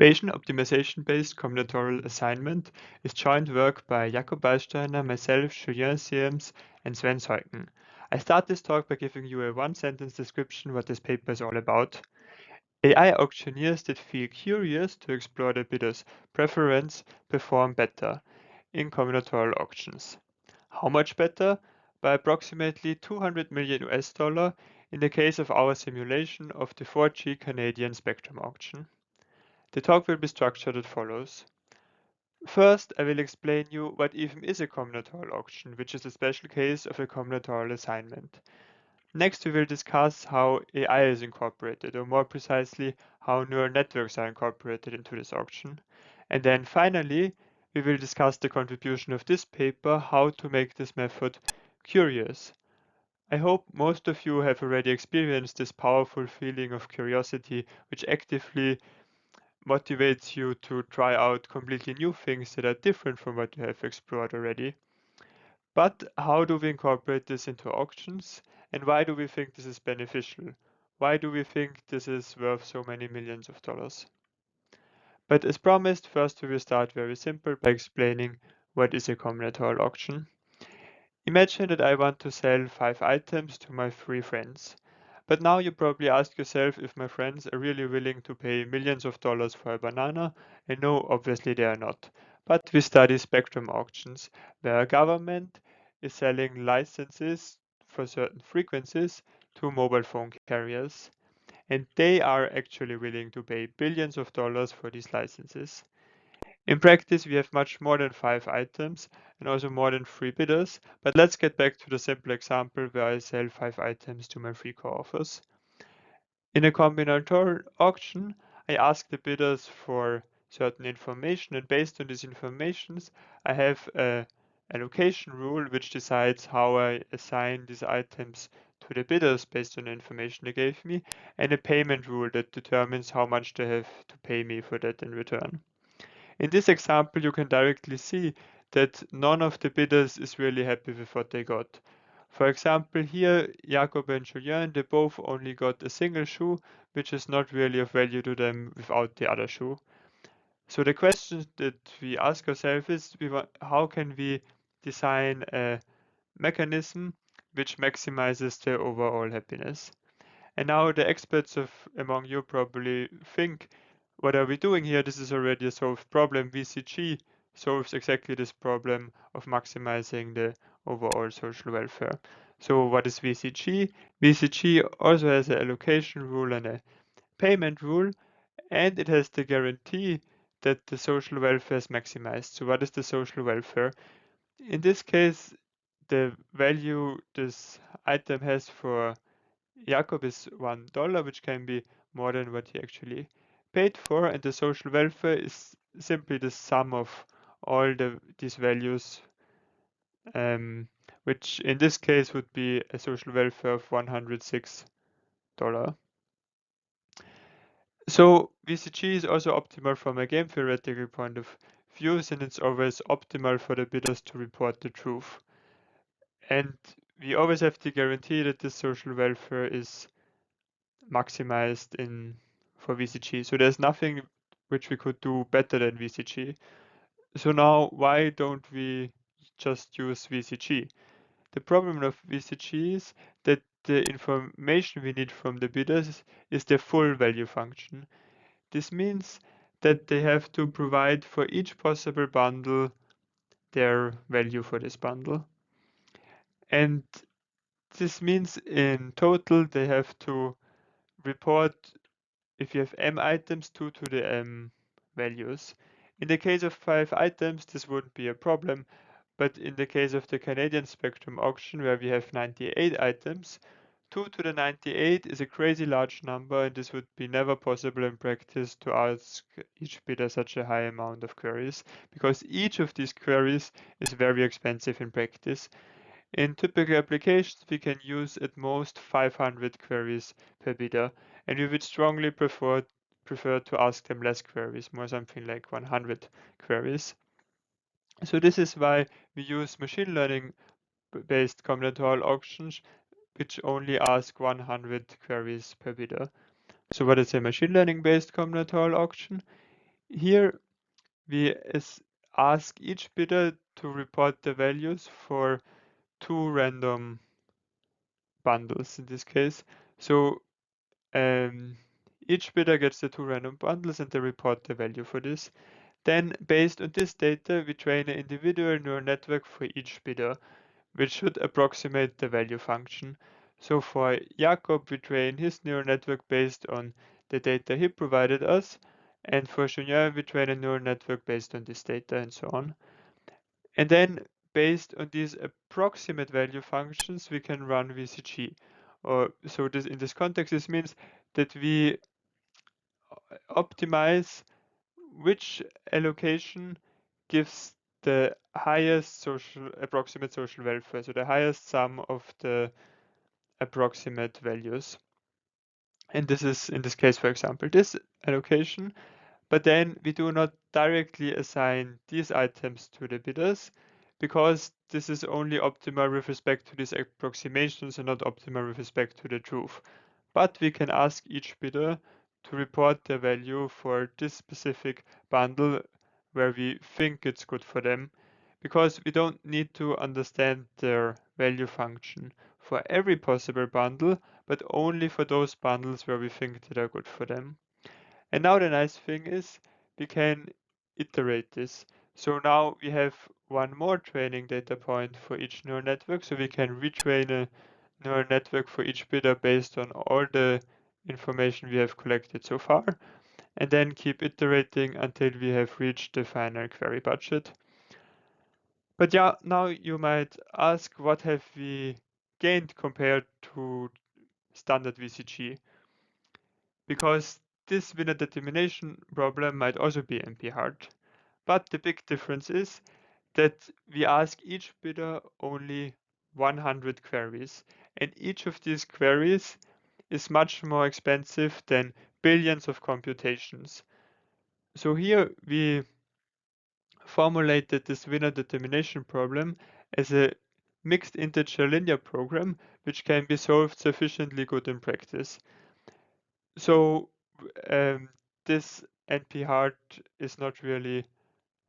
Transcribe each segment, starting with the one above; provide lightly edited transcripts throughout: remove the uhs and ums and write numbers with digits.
Bayesian optimization-based combinatorial assignment is joint work by Jakob Weissteiner, myself, Julien, Siems, and Sven Seuken. I start this talk by giving you a one-sentence description what this paper is all about. AI auctioneers that feel curious to explore the bidder's preference perform better in combinatorial auctions. How much better? By approximately 200 million US dollar in the case of our simulation of the 4G Canadian spectrum auction. The talk will be structured as follows. First, I will explain you what even is a combinatorial auction, which is a special case of a combinatorial assignment. Next, we will discuss how AI is incorporated, or more precisely, how neural networks are incorporated into this auction. And then finally, we will discuss the contribution of this paper, how to make this method curious. I hope most of you have already experienced this powerful feeling of curiosity, which actively motivates you to try out completely new things that are different from what you have explored already. But how do we incorporate this into auctions? And why do we think this is beneficial? Why do we think this is worth so many millions of dollars? But as promised, first we will start very simple by explaining what is a combinatorial auction. Imagine that I want to sell 5 items to my 3 friends. But now you probably ask yourself if my friends are really willing to pay millions of dollars for a banana, and no, obviously they are not. But we study spectrum auctions, where a government is selling licenses for certain frequencies to mobile phone carriers, and they are actually willing to pay billions of dollars for these licenses. In practice, we have much more than 5 items and also more than 3 bidders, but let's get back to the simple example where I sell 5 items to my 3 co-authors. In a combinatorial auction, I ask the bidders for certain information, and based on these informations, I have a allocation rule which decides how I assign these items to the bidders based on the information they gave me, and a payment rule that determines how much they have to pay me for that in return. In this example, you can directly see that none of the bidders is really happy with what they got. For example, here, Jakob and Julien, they both only got a single shoe, which is not really of value to them without the other shoe. So the question that we ask ourselves is, how can we design a mechanism which maximizes their overall happiness? And now the experts among you probably think, what are we doing here? This is already a solved problem. VCG solves exactly this problem of maximizing the overall social welfare. So what is VCG? VCG also has an allocation rule and a payment rule, and it has the guarantee that the social welfare is maximized. So what is the social welfare? In this case, the value this item has for Jakob is $1, which can be more than what he actually paid for, and the social welfare is simply the sum of all these values, which in this case would be a social welfare of $106. So VCG is also optimal from a game theoretical point of view, since it's always optimal for the bidders to report the truth. And we always have to guarantee that this social welfare is maximized for VCG. So there's nothing which we could do better than VCG. So now why don't we just use VCG? The problem of VCG is that the information we need from the bidders is their full value function. This means that they have to provide for each possible bundle their value for this bundle. And this means in total they have to report, if you have m items, 2 to the m values. In the case of 5 items, this wouldn't be a problem, but in the case of the Canadian Spectrum auction, where we have 98 items, 2 to the 98 is a crazy large number, and this would be never possible in practice to ask each bidder such a high amount of queries, because each of these queries is very expensive in practice. In typical applications, we can use at most 500 queries per bidder, and we would strongly prefer to ask them less queries, more something like 100 queries. So this is why we use machine learning based combinatorial auctions, which only ask 100 queries per bidder. So what is a machine learning based combinatorial auction? Here we ask each bidder to report the values for two random bundles in this case. So each bidder gets the two random bundles and they report the value for this. Then, based on this data, we train an individual neural network for each bidder, which should approximate the value function. So for Jakob, we train his neural network based on the data he provided us, and for Julien, we train a neural network based on this data and so on. And then, based on these approximate value functions, we can run VCG. So this, in this context, this means that we optimize which allocation gives the highest approximate social welfare, so the highest sum of the approximate values. And this is, in this case, for example, this allocation, but then we do not directly assign these items to the bidders because this is only optimal with respect to these approximations and not optimal with respect to the truth. But we can ask each bidder to report their value for this specific bundle where we think it's good for them, because we don't need to understand their value function for every possible bundle, but only for those bundles where we think that are good for them. And now the nice thing is we can iterate this. So now we have one more training data point for each neural network, so we can retrain a neural network for each bidder based on all the information we have collected so far, and then keep iterating until we have reached the final query budget. But yeah, now you might ask, what have we gained compared to standard VCG? Because this winner determination problem might also be NP hard. But the big difference is that we ask each bidder only 100 queries, and each of these queries is much more expensive than billions of computations. So here we formulated this winner determination problem as a mixed integer linear program which can be solved sufficiently good in practice. So this NP hard is not really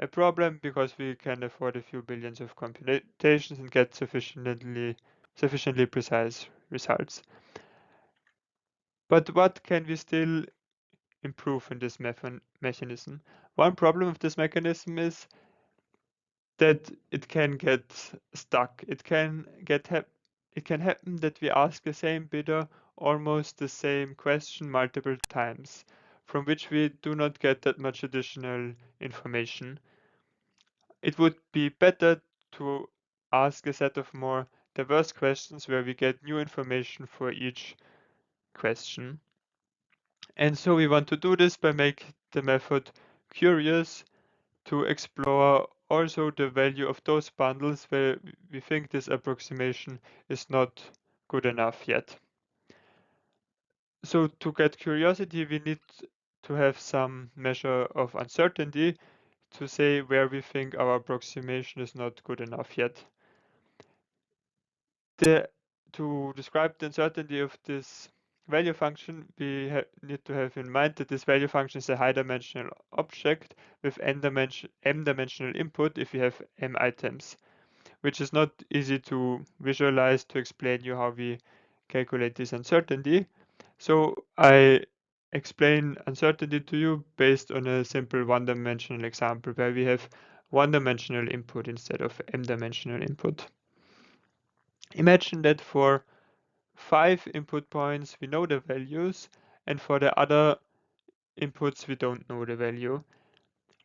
a problem because we can afford a few billions of computations and get sufficiently precise results. But what can we still improve in this mechanism? One problem of this mechanism is that it can get stuck. It can happen that we ask the same bidder almost the same question multiple times, from which we do not get that much additional information. It would be better to ask a set of more diverse questions where we get new information for each question. And so we want to do this by making the method curious, to explore also the value of those bundles where we think this approximation is not good enough yet. So to get curiosity, we need to have some measure of uncertainty to say where we think our approximation is not good enough yet. To describe the uncertainty of this value function, we need to have in mind that this value function is a high-dimensional object with m-dimensional input if we have m items, which is not easy to visualize to explain you how we calculate this uncertainty. So I explain uncertainty to you based on a simple one-dimensional example where we have one-dimensional input instead of m-dimensional input. Imagine that for 5 input points we know the values, and for the other inputs we don't know the value.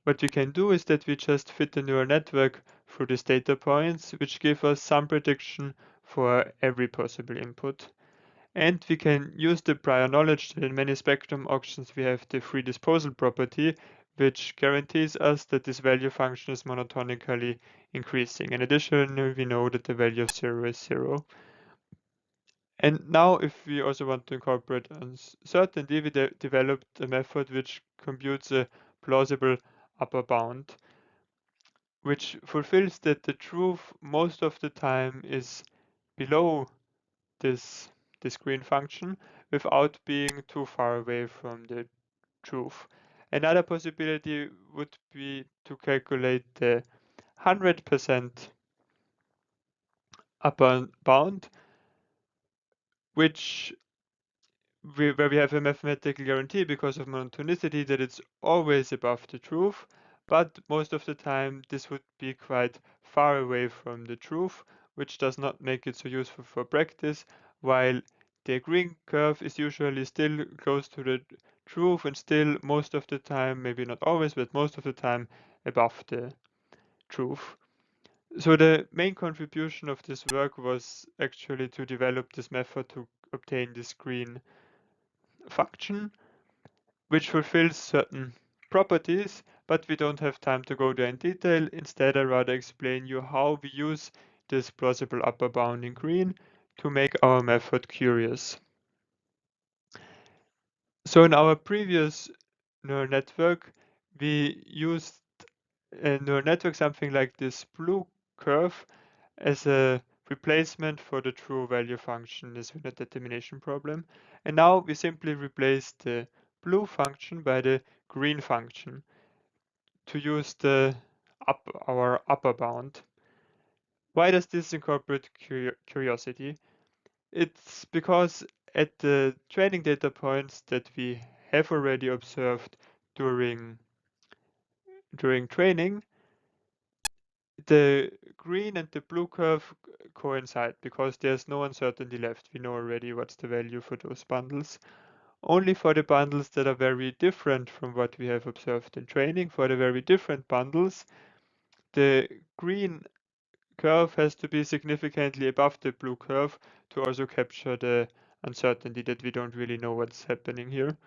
What we can do is that we just fit the neural network through these data points, which give us some prediction for every possible input. And we can use the prior knowledge that in many spectrum auctions we have the free disposal property, which guarantees us that this value function is monotonically increasing. In addition, we know that the value of 0 is 0. And now if we also want to incorporate uncertainty, we developed a method which computes a plausible upper bound, which fulfills that the truth most of the time is below this green function without being too far away from the truth. Another possibility would be to calculate the 100% upper bound, where we have a mathematical guarantee because of monotonicity that it's always above the truth, but most of the time this would be quite far away from the truth, which does not make it so useful for practice, while the green curve is usually still close to the truth and still most of the time, maybe not always, but most of the time above the truth. So the main contribution of this work was actually to develop this method to obtain this green function, which fulfills certain properties, but we don't have time to go there in detail. Instead, I rather explain you how we use this plausible upper bound in green to make our method curious. So in our previous neural network, we used a neural network, something like this blue curve, as a replacement for the true value function, this unit determination problem. And now we simply replace the blue function by the green function to use our upper bound. Why does this incorporate curiosity? It's because at the training data points that we have already observed during training, the green and the blue curve coincide because there's no uncertainty left. We know already what's the value for those bundles. Only for the bundles that are very different from what we have observed in training, for the very different bundles, the green curve has to be significantly above the blue curve to also capture the uncertainty that we don't really know what's happening here.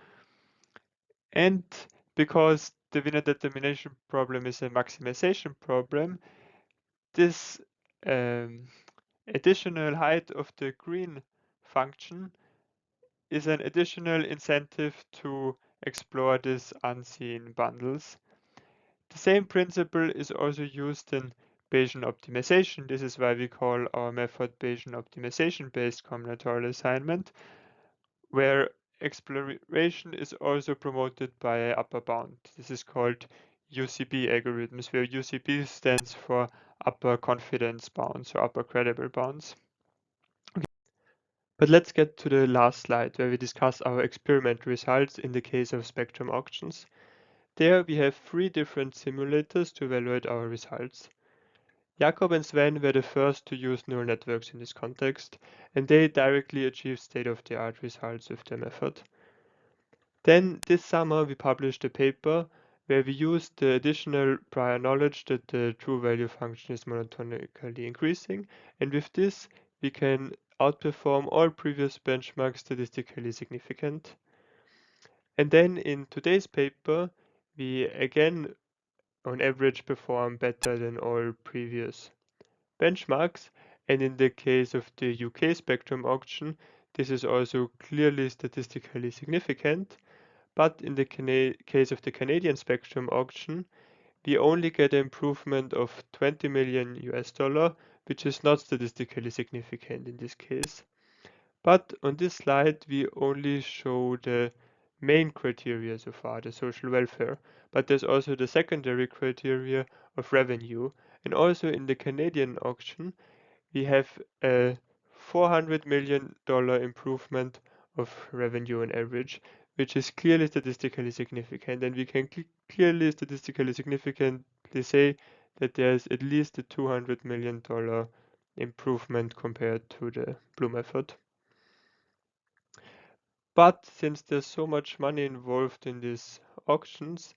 And because the winner determination problem is a maximization problem, this additional height of the green function is an additional incentive to explore these unseen bundles. The same principle is also used in Bayesian optimization. This is why we call our method Bayesian optimization-based combinatorial assignment, where exploration is also promoted by an upper bound. This is called UCB algorithms, where UCB stands for upper confidence bounds or upper credible bounds. Okay. But let's get to the last slide where we discuss our experiment results in the case of spectrum auctions. There we have 3 different simulators to evaluate our results. Jakob and Sven were the first to use neural networks in this context, and they directly achieved state-of-the-art results with their method. Then this summer we published a paper where we used the additional prior knowledge that the true value function is monotonically increasing, and with this we can outperform all previous benchmarks statistically significant. And then in today's paper we again on average perform better than all previous benchmarks, and in the case of the UK spectrum auction this is also clearly statistically significant. But in the case of the Canadian spectrum auction, we only get an improvement of 20 million US dollar, which is not statistically significant in this case. But on this slide, we only show the main criteria so far, the social welfare. But there's also the secondary criteria of revenue. And also in the Canadian auction, we have a $400 million improvement of revenue on average, which is clearly statistically significant. And we can clearly statistically significantly say that there's at least a $200 million improvement compared to the blue method. But since there's so much money involved in these auctions,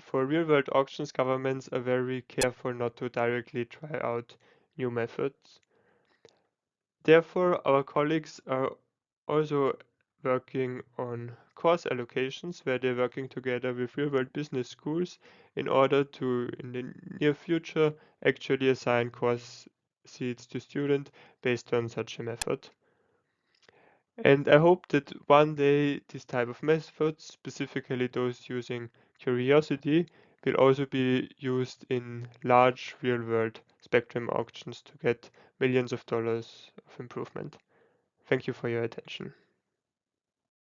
for real-world auctions, governments are very careful not to directly try out new methods. Therefore, our colleagues are also working on course allocations where they're working together with real-world business schools in order to, in the near future, actually assign course seats to students based on such a method. And I hope that one day this type of methods, specifically those using curiosity, will also be used in large real-world spectrum auctions to get millions of dollars of improvement. Thank you for your attention.